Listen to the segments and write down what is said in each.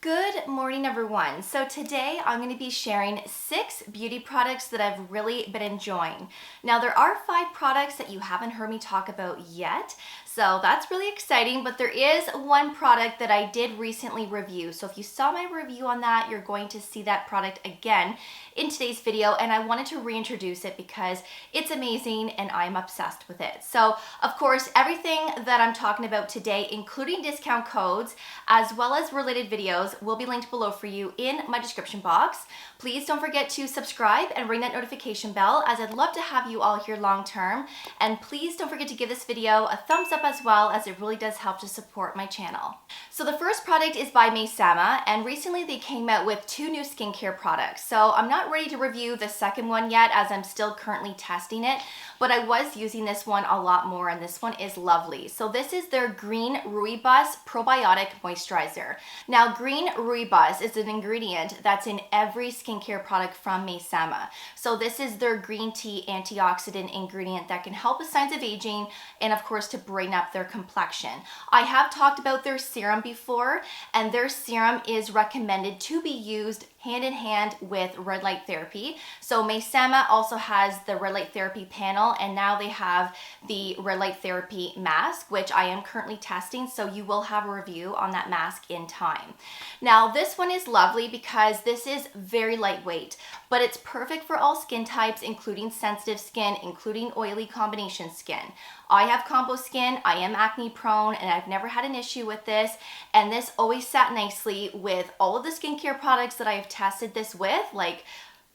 Good morning, everyone. So today I'm going to be sharing 6 beauty products that I've really been enjoying. Now there are 5 products that you haven't heard me talk about yet, so that's really exciting, but there is one product that I did recently review. So if you saw my review on that, you're going to see that product again in today's video, and I wanted to reintroduce it because it's amazing and I'm obsessed with it. So of course, everything that I'm talking about today, including discount codes, as well as related videos, will be linked below for you in my description box. Please don't forget to subscribe and ring that notification bell, as I'd love to have you all here long term. And please don't forget to give this video a thumbs up as well, as it really does help to support my channel. So the first product is by Maysama, and recently they came out with 2 new skincare products. So I'm not ready to review the second one yet, as I'm still currently testing it, but I was using this one a lot more, and this one is lovely. So this is their Green Rooibos Probiotic Moisturizer. Now, green Rooibos is an ingredient that's in every skincare product from Maysama. So this is their green tea antioxidant ingredient that can help with signs of aging and of course to brighten up their complexion. I have talked about their serum before, and their serum is recommended to be used hand in hand with red light therapy. So Maysama also has the red light therapy panel, and now they have the red light therapy mask, which I am currently testing, so you will have a review on that mask in time. Now this one is lovely because this is very lightweight, but it's perfect for all skin types, including sensitive skin, including oily combination skin. I have combo skin, I am acne prone, and I've never had an issue with this, and this always sat nicely with all of the skincare products that I have tested this with, like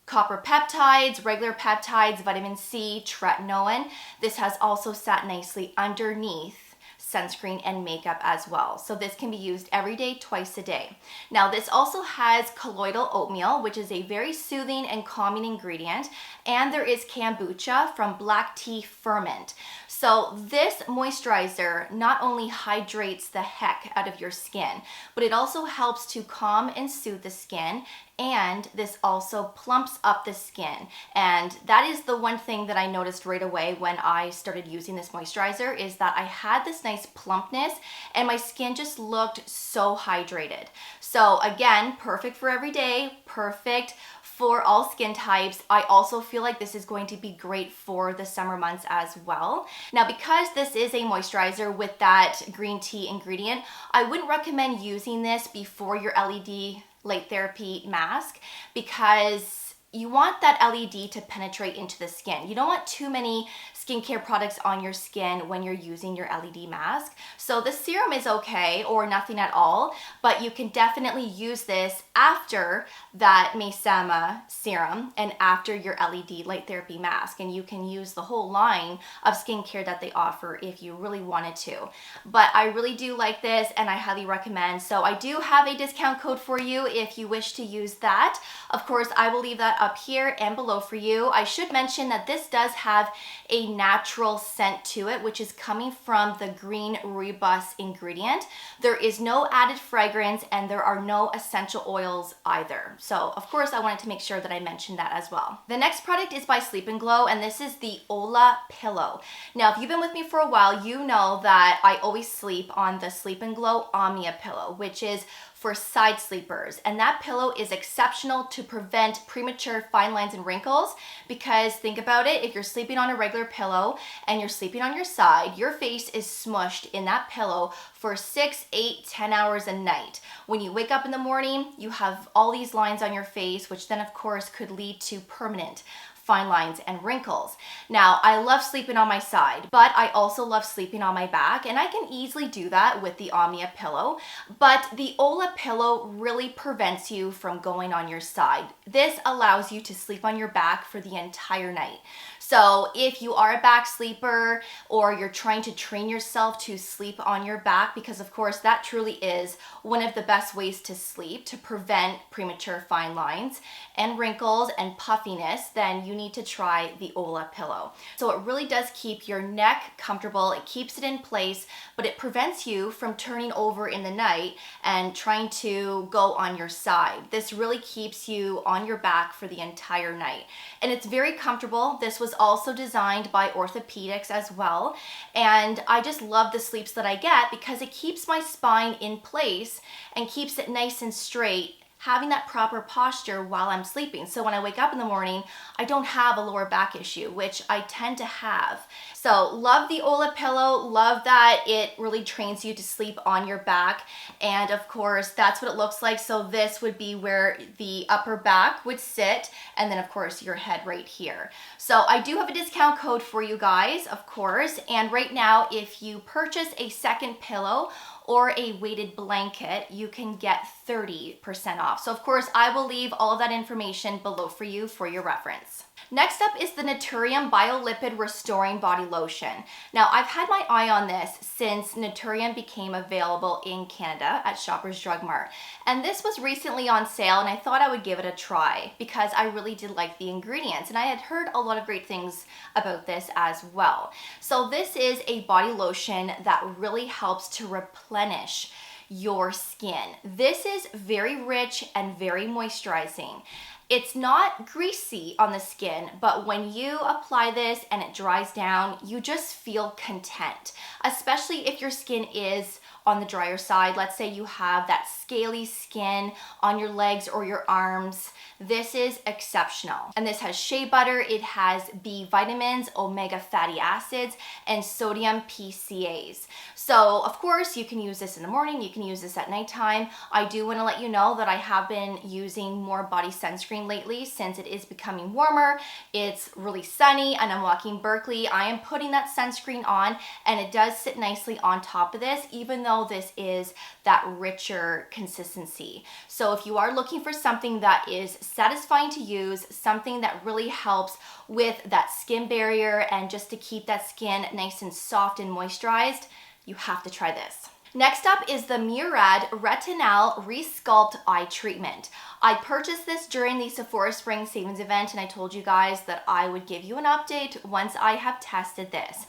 copper peptides, regular peptides, vitamin C, tretinoin. This has also sat nicely underneath sunscreen and makeup as well. So this can be used every day, twice a day. Now this also has colloidal oatmeal, which is a very soothing and calming ingredient, and there is kombucha from black tea Ferment. So this moisturizer not only hydrates the heck out of your skin, but it also helps to calm and soothe the skin, and this also plumps up the skin. And that is the one thing that I noticed right away when I started using this moisturizer, is that I had this nice plumpness and my skin just looked so hydrated. So again, perfect for every day, perfect for all skin types. I also feel like this is going to be great for the summer months as well. Now, because this is a moisturizer with that green tea ingredient, I wouldn't recommend using this before your LED light therapy mask, because you want that LED to penetrate into the skin. You don't want too many skincare products on your skin when you're using your LED mask. So the serum is okay, or nothing at all, but you can definitely use this after that Maysama serum and after your LED light therapy mask, and you can use the whole line of skincare that they offer if you really wanted to. But I really do like this, and I highly recommend. So I do have a discount code for you if you wish to use that. Of course, I will leave that up here and below for you. I should mention that this does have a natural scent to it, which is coming from the green Rooibos ingredient. There is no added fragrance, and there are no essential oils either. So of course I wanted to make sure that I mentioned that as well. The next product is by Sleep & Glow, and this is the Aula pillow. Now if you've been with me for a while, you know that I always sleep on the Sleep & Glow Omnia pillow, which is for side sleepers, and that pillow is exceptional to prevent premature fine lines and wrinkles. Because think about it, if you're sleeping on a regular pillow and you're sleeping on your side, your face is smushed in that pillow for 6, 8, 10 hours a night. When you wake up in the morning, you have all these lines on your face, which then of course could lead to permanent fine lines and wrinkles. Now, I love sleeping on my side, but I also love sleeping on my back, and I can easily do that with the Omnia pillow. But the Aula pillow really prevents you from going on your side. This allows you to sleep on your back for the entire night. So if you are a back sleeper, or you're trying to train yourself to sleep on your back, because of course that truly is one of the best ways to sleep to prevent premature fine lines and wrinkles and puffiness, then you you need to try the Aula pillow. So it really does keep your neck comfortable, it keeps it in place, but it prevents you from turning over in the night and trying to go on your side. This really keeps you on your back for the entire night. And it's very comfortable. This was also designed by orthopedics as well. And I just love the sleeps that I get because it keeps my spine in place and keeps it nice and straight, having that proper posture while I'm sleeping. So when I wake up in the morning, I don't have a lower back issue, which I tend to have. So love the Aula pillow, love that it really trains you to sleep on your back. And of course, that's what it looks like. So this would be where the upper back would sit, and then of course your head right here. So I do have a discount code for you guys, of course. And right now, if you purchase a second pillow or a weighted blanket, you can get 30% off. So of course, I will leave all of that information below for you for your reference. Next up is the Naturium Bio-Lipid Restoring Body Lotion. Now, I've had my eye on this since Naturium became available in Canada at Shoppers Drug Mart. And this was recently on sale, and I thought I would give it a try because I really did like the ingredients, and I had heard a lot of great things about this as well. So this is a body lotion that really helps to replenish your skin. This is very rich and very moisturizing. It's not greasy on the skin, but when you apply this and it dries down, you just feel content, especially if your skin is on the drier side. Let's say you have that scaly skin on your legs or your arms. This is exceptional. And this has shea butter, it has B vitamins, omega fatty acids, and sodium PCAs. So of course you can use this in the morning, you can use this at nighttime. I do want to let you know that I have been using more body sunscreen lately since it is becoming warmer. It's really sunny and I'm walking Berkeley. I am putting that sunscreen on and it does sit nicely on top of this, even though this is that richer consistency. So if you are looking for something that is satisfying to use, something that really helps with that skin barrier and just to keep that skin nice and soft and moisturized, you have to try this. Next up is the Murad Retinal ReSculpt Eye Treatment. I purchased this during the Sephora Spring Savings event and I told you guys that I would give you an update once I have tested this.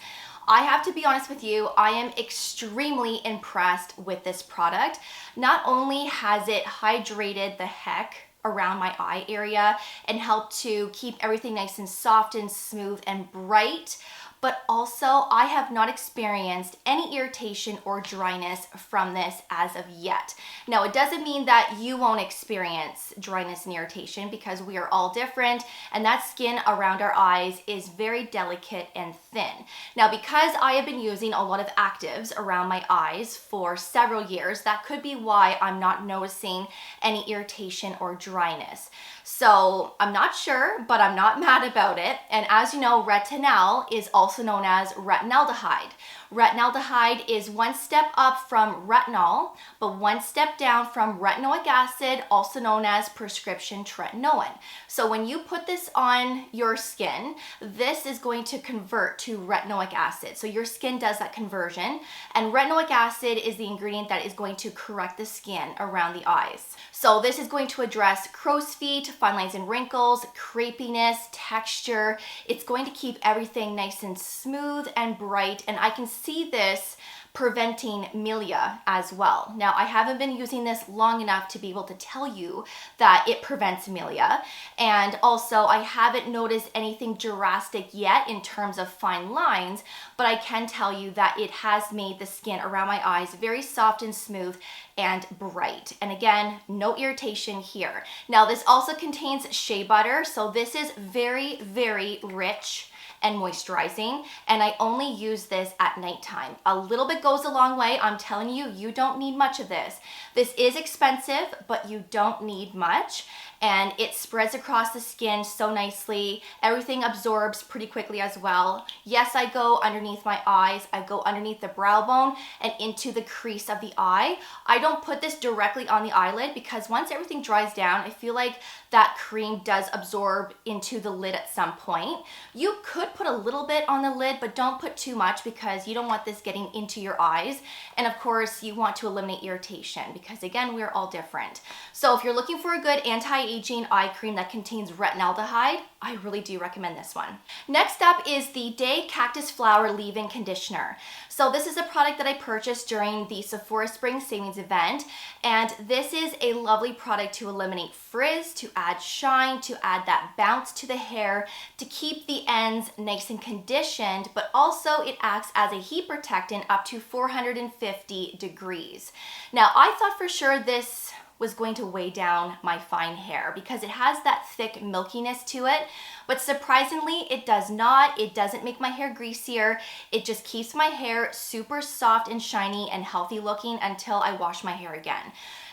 I have to be honest with you, I am extremely impressed with this product. Not only has it hydrated the heck around my eye area and helped to keep everything nice and soft and smooth and bright, but also I have not experienced any irritation or dryness from this as of yet. Now, it doesn't mean that you won't experience dryness and irritation because we are all different and that skin around our eyes is very delicate and thin. Now, because I have been using a lot of actives around my eyes for several years, that could be why I'm not noticing any irritation or dryness. So I'm not sure, but I'm not mad about it. And as you know, retinal is also known as retinaldehyde. Retinaldehyde is one step up from retinol, but one step down from retinoic acid, also known as prescription tretinoin. So when you put this on your skin, this is going to convert to retinoic acid. So your skin does that conversion, and retinoic acid is the ingredient that is going to correct the skin around the eyes. So this is going to address crow's feet, fine lines and wrinkles, crepiness, texture. It's going to keep everything nice and smooth and bright, and I can see this preventing milia as well. Now, I haven't been using this long enough to be able to tell you that it prevents milia, and also I haven't noticed anything drastic yet in terms of fine lines, but I can tell you that it has made the skin around my eyes very soft and smooth and bright. And again, no irritation here. Now, this also contains shea butter, so this is very, very rich and moisturizing, and I only use this at nighttime. A little bit goes a long way. I'm telling you, you don't need much of this. This is expensive, but you don't need much, and it spreads across the skin so nicely. Everything absorbs pretty quickly as well. Yes, I go underneath my eyes. I go underneath the brow bone and into the crease of the eye. I don't put this directly on the eyelid because once everything dries down, I feel like that cream does absorb into the lid at some point. You could put a little bit on the lid, but don't put too much because you don't want this getting into your eyes. And of course, you want to eliminate irritation because again, we're all different. So if you're looking for a good anti-aging eye cream that contains retinaldehyde, I really do recommend this one. Next up is the Day Cactus Flower Leave-In Conditioner. So this is a product that I purchased during the Sephora Spring Savings event, and this is a lovely product to eliminate frizz, to add shine, to add that bounce to the hair, to keep the ends nice and conditioned, but also it acts as a heat protectant up to 450 degrees. Now, I thought for sure this was going to weigh down my fine hair because it has that thick milkiness to it, but surprisingly it does not. It doesn't make my hair greasier. It just keeps my hair super soft and shiny and healthy looking until I wash my hair again.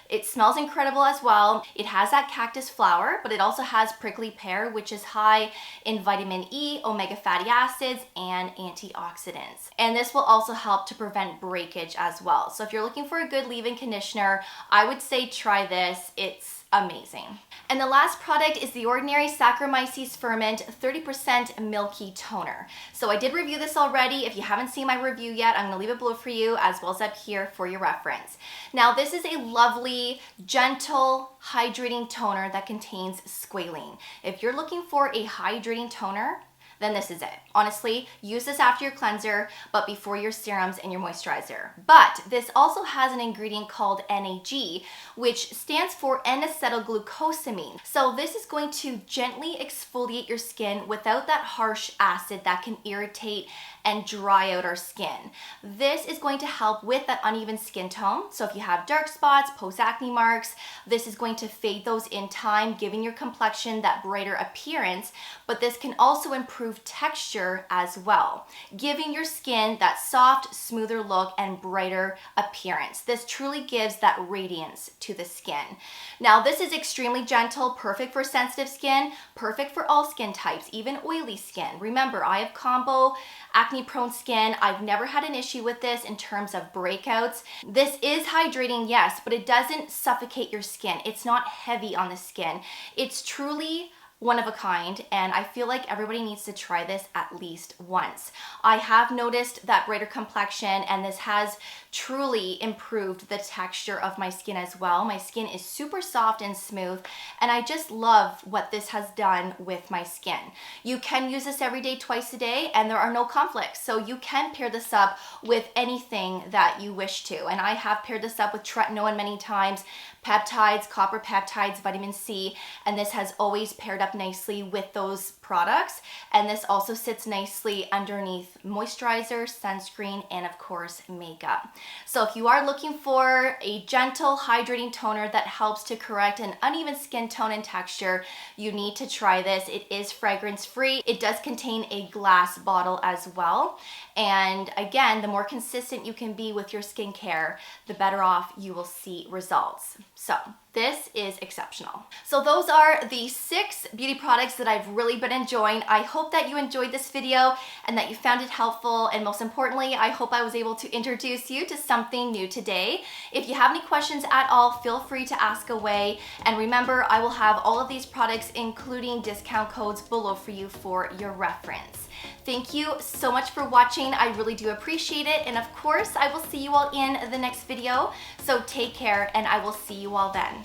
It smells incredible as well. It has that cactus flower, but it also has prickly pear, which is high in vitamin E, omega fatty acids, and antioxidants. And this will also help to prevent breakage as well. So if you're looking for a good leave-in conditioner, I would say try this. It's amazing. And the last product is the Ordinary Saccharomyces Ferment 30% Milky Toner. So I did review this already. If you haven't seen my review yet, I'm gonna leave it below for you as well as up here for your reference. Now this is a lovely, gentle, hydrating toner that contains squalene. If you're looking for a hydrating toner, then this is it. Honestly, use this after your cleanser, but before your serums and your moisturizer. But this also has an ingredient called NAG, which stands for N-acetylglucosamine. So this is going to gently exfoliate your skin without that harsh acid that can irritate and dry out our skin. This is going to help with that uneven skin tone. So if you have dark spots, post-acne marks, this is going to fade those in time, giving your complexion that brighter appearance, but this can also improve texture as well, giving your skin that soft, smoother look and brighter appearance. This truly gives that radiance to the skin. Now this is extremely gentle, perfect for sensitive skin, perfect for all skin types, even oily skin. Remember, I have combo acne prone skin. I've never had an issue with this in terms of breakouts. This is hydrating, yes, but it doesn't suffocate your skin. It's not heavy on the skin. It's truly one of a kind, and I feel like everybody needs to try this at least once. I have noticed that brighter complexion, and this has truly improved the texture of my skin as well. My skin is super soft and smooth, and I just love what this has done with my skin. You can use this every day, twice a day, and there are no conflicts. So you can pair this up with anything that you wish to. And I have paired this up with tretinoin many times, peptides, copper peptides, vitamin C, and this has always paired up nicely with those products. And this also sits nicely underneath moisturizer, sunscreen, and of course makeup. So if you are looking for a gentle hydrating toner that helps to correct an uneven skin tone and texture, you need to try this. It is fragrance free. It does contain a glass bottle as well. And again, the more consistent you can be with your skincare, the better off you will see results. So this is exceptional. So those are the 6 beauty products that I've really been enjoying. I hope that you enjoyed this video and that you found it helpful. And most importantly, I hope I was able to introduce you to something new today. If you have any questions at all, feel free to ask away. And remember, I will have all of these products, including discount codes, below for you for your reference. Thank you so much for watching. I really do appreciate it. And of course, I will see you all in the next video. So take care, and I will see you all then.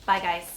Bye, guys.